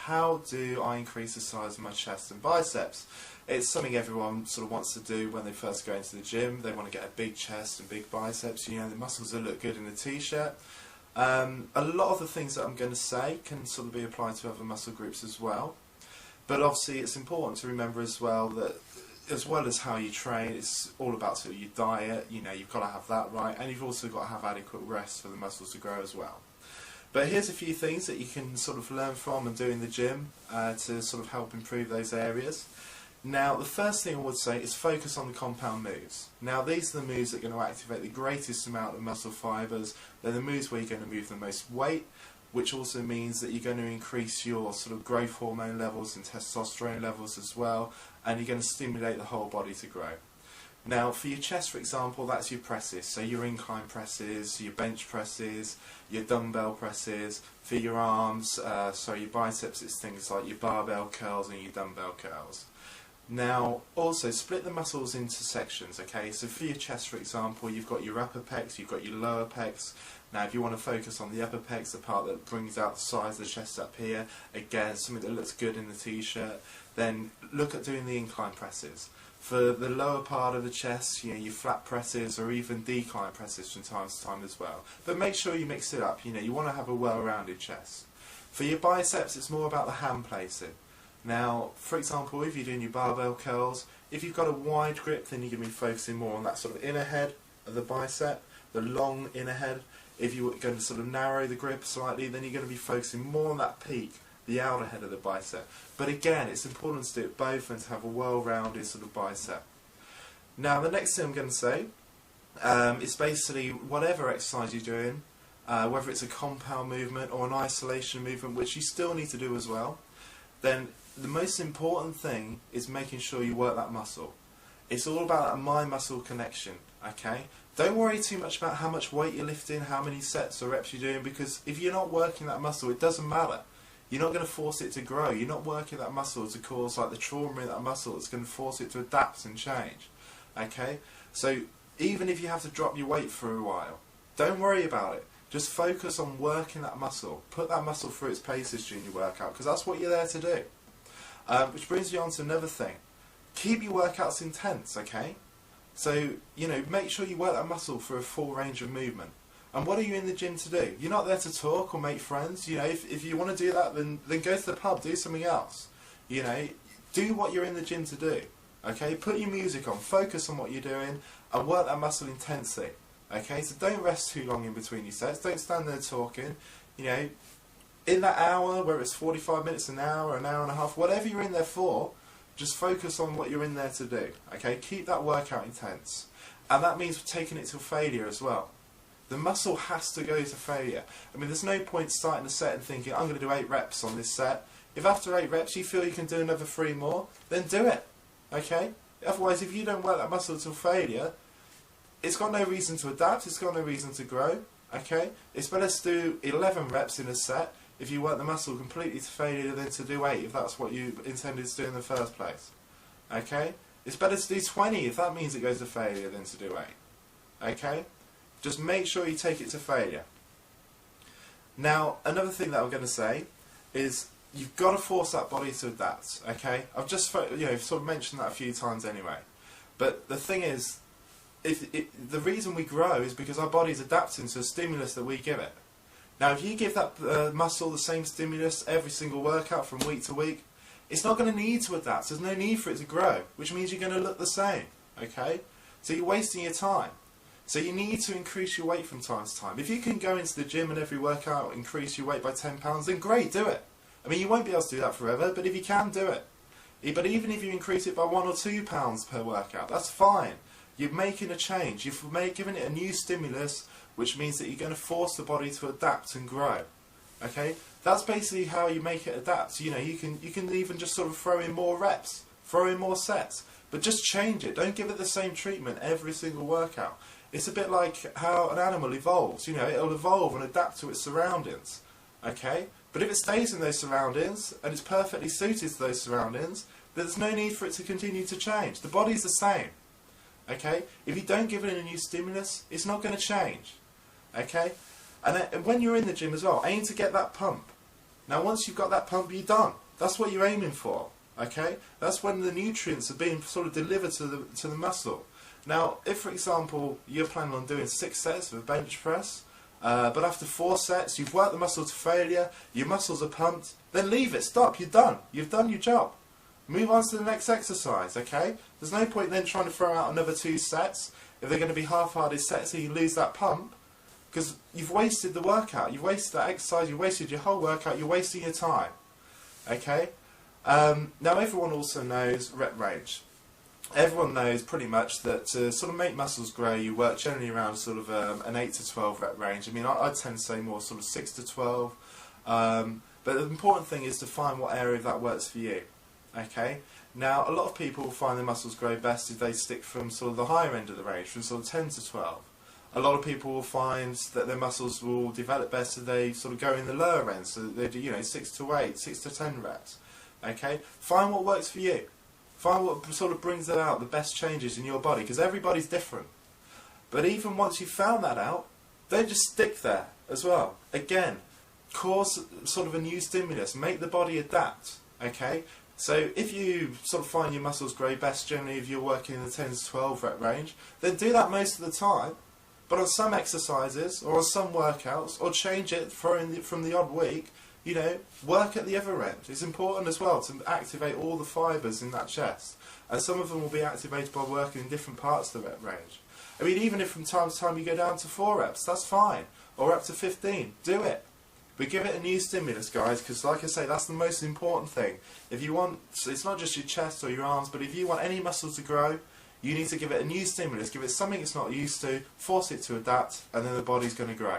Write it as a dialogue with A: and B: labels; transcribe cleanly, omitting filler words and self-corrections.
A: how do I increase the size of my chest and biceps? It's something everyone sort of wants to do when they first go into the gym. They want to get a big chest and big biceps, you know, the muscles that look good in a t-shirt. A lot of the things that I'm going to say can sort of be applied to other muscle groups as well. But obviously it's important to remember as well that as well as how you train, it's all about sort of your diet. You know, you've got to have that right, and you've also got to have adequate rest for the muscles to grow as well. But here's a few things that you can sort of learn from and do in the gym to sort of help improve those areas. Now, the first thing I would say is focus on the compound moves. Now, these are the moves that are going to activate the greatest amount of muscle fibres. They're the moves where you're going to move the most weight, which also means that you're going to increase your sort of growth hormone levels and testosterone levels as well, and you're going to stimulate the whole body to grow. Now, for your chest, for example, that's your presses, so your incline presses, your bench presses, your dumbbell presses. For your arms, your biceps, it's things like your barbell curls and your dumbbell curls. Now, also split the muscles into sections, okay? So for your chest, for example, you've got your upper pecs, you've got your lower pecs. Now, if you want to focus on the upper pecs, the part that brings out the size of the chest up here, again, something that looks good in the t-shirt, then look at doing the incline presses. For the lower part of the chest, you know, your flat presses or even decline presses from time to time as well. But make sure you mix it up, you know, you want to have a well-rounded chest. For your biceps, it's more about the hand placing. Now, for example, if you're doing your barbell curls, if you've got a wide grip, then you're going to be focusing more on that sort of inner head of the bicep, the long inner head. If you're going to sort of narrow the grip slightly, then you're going to be focusing more on that peak, the outer head of the bicep. But again, it's important to do it both and to have a well-rounded sort of bicep. Now, the next thing I'm going to say is basically whatever exercise you're doing, whether it's a compound movement or an isolation movement, which you still need to do as well, then the most important thing is making sure you work that muscle. It's all about that mind-muscle connection, okay? Don't worry too much about how much weight you're lifting, how many sets or reps you're doing, because if you're not working that muscle, it doesn't matter. You're not going to force it to grow. You're not working that muscle to cause like the trauma in that muscle. It's going to force it to adapt and change, okay? So even if you have to drop your weight for a while, don't worry about it. Just focus on working that muscle. Put that muscle through its paces during your workout, because that's what you're there to do. Which brings you on to another thing. Keep your workouts intense, okay? So, you know, make sure you work that muscle for a full range of movement. And what are you in the gym to do? You're not there to talk or make friends. You know, if you want to do that, then go to the pub, do something else. You know, do what you're in the gym to do, okay? Put your music on, focus on what you're doing, and work that muscle intensely. Okay, so don't rest too long in between your sets. Don't stand there talking. You know, in that hour, whether it's 45 minutes, an hour and a half, whatever you're in there for, just focus on what you're in there to do. Okay, keep that workout intense. And that means taking it to failure as well. The muscle has to go to failure. I mean, there's no point starting a set and thinking, I'm going to do 8 reps on this set. If after 8 reps you feel you can do another 3 more, then do it. Okay? Otherwise, if you don't work that muscle to failure, it's got no reason to adapt, it's got no reason to grow, okay? It's better to do 11 reps in a set if you work the muscle completely to failure than to do 8 if that's what you intended to do in the first place, okay? It's better to do 20 if that means it goes to failure than to do 8, okay? Just make sure you take it to failure. Now, another thing that I'm going to say is you've got to force that body to adapt, okay? I've just sort of mentioned that a few times anyway. But the thing is, the reason we grow is because our body's adapting to a stimulus that we give it. Now, if you give that muscle the same stimulus every single workout from week to week, it's not going to need to adapt. There's no need for it to grow, which means you're going to look the same, okay? So you're wasting your time. So you need to increase your weight from time to time. If you can go into the gym and every workout increase your weight by 10 pounds, then great, do it. I mean, you won't be able to do that forever, but if you can, do it. But even if you increase it by 1 or 2 pounds per workout, that's fine. You're making a change. You've given it a new stimulus, which means that you're going to force the body to adapt and grow. Okay, that's basically how you make it adapt. You know, you can even just sort of throw in more reps, throw in more sets, but just change it. Don't give it the same treatment every single workout. It's a bit like how an animal evolves. You know, it'll evolve and adapt to its surroundings. Okay, but if it stays in those surroundings and it's perfectly suited to those surroundings, there's no need for it to continue to change. The body's the same. Okay, if you don't give it a new stimulus, it's not going to change. Okay, and when you're in the gym as well, aim to get that pump. Now once you've got that pump, you're done. That's what you're aiming for. Okay? That's when the nutrients are being sort of delivered to the muscle. Now, if for example you're planning on doing 6 sets of a bench press, but after 4 sets you've worked the muscle to failure, your muscles are pumped, then leave it, stop, you're done. You've done your job. Move on to the next exercise, okay? There's no point then trying to throw out another 2 sets if they're going to be half-hearted sets so you lose that pump, because you've wasted the workout, you've wasted that exercise, you've wasted your whole workout, you're wasting your time, okay? Now everyone also knows rep range. Everyone knows pretty much that to sort of make muscles grow, you work generally around sort of an 8 to 12 rep range. I mean, I tend to say more sort of 6 to 12, but the important thing is to find what area of that works for you. Okay. Now, a lot of people find their muscles grow best if they stick from sort of the higher end of the range, from sort of 10 to 12. A lot of people will find that their muscles will develop best if they sort of go in the lower end, so they do, 6 to 8, 6 to 10 reps. Okay. Find what works for you. Find what sort of brings it out, the best changes in your body, because everybody's different. But even once you've found that out, don't just stick there as well. Again, cause sort of a new stimulus, make the body adapt, okay? So if you sort of find your muscles grow best generally if you're working in the 10 to 12 rep range, then do that most of the time, but on some exercises or on some workouts, or change it from the odd week, work at the other end. It's important as well to activate all the fibres in that chest. And some of them will be activated by working in different parts of the rep range. I mean, even if from time to time you go down to 4 reps, that's fine. Or up to 15, do it. But give it a new stimulus, guys, because like I say, that's the most important thing. If you want, it's not just your chest or your arms, but if you want any muscle to grow, you need to give it a new stimulus, give it something it's not used to, force it to adapt, and then the body's going to grow.